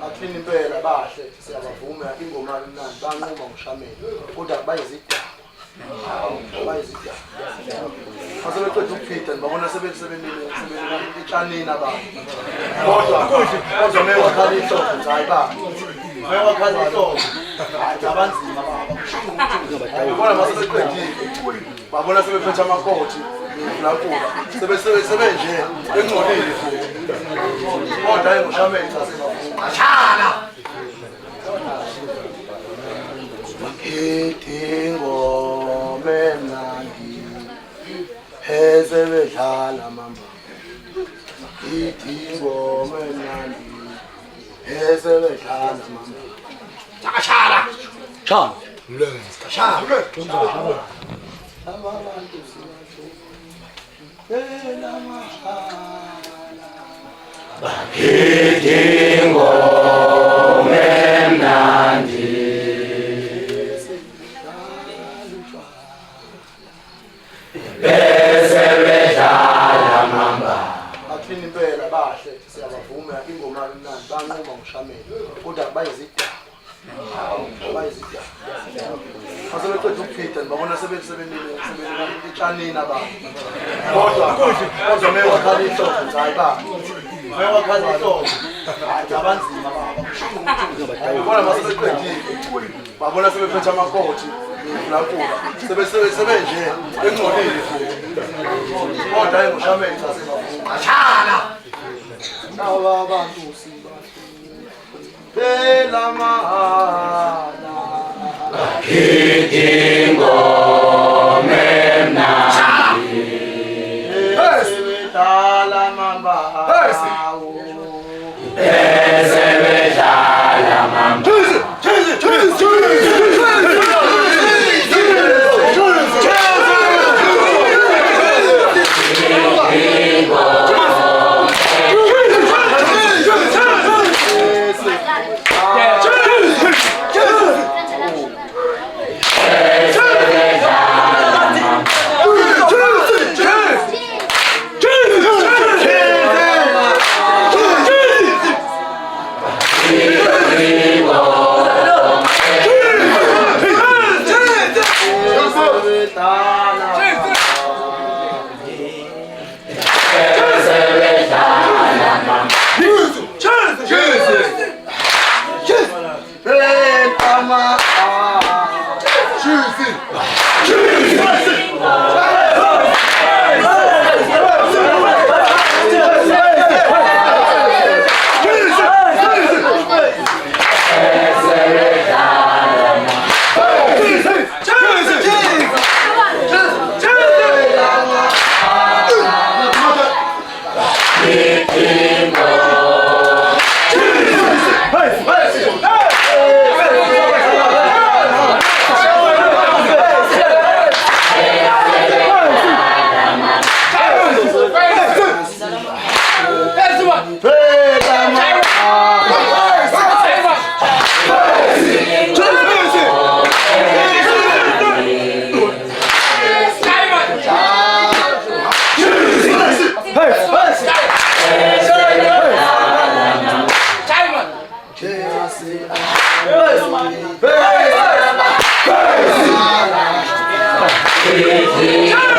Athini impela bahle siyabavuma ingoma emnandi banquma ngoshameni kodwa bayizidaba. Bayizidaba. Asebeqeda ukuphita ngibona sebenzisebenzile etshanini abantu. Kodwa mewakhala ihlobo hayi ba. Mewakhala ihlobo. Abanzima baba. Ngibona masebeqedile. Babona sebephethe amakhothi. Sebenje engcolile futhi kodwa engoshameni asebavuma ngidingo menandi pheze bedlala mama ngidingo menandi pheze bedlala mama Takashala cha mlenze takashala abantu Bela mahala Bakidingo memnandi Bese bedlala mamba Athini impela bahle siyabavuma ingoma emnandi banquma ngoshameni kodwa bayizidaba. Bayizidaba. Asebeqeda ukuphita ngibona sebenzisebenzile etshanini abantu. Kodwa mewakhala ihlobo hayi ba. Mewakhala ihlobo. Abanzima baba. Ngibona masebeqedile. Babona sebephethe amakhothi. Sebenje engcolile futhi kodwa engoshameni asebavuma Takashala abantu sibahle Bela mahala Bakidingo memnandi Bedala mamba Bese bedlala mamba Hey!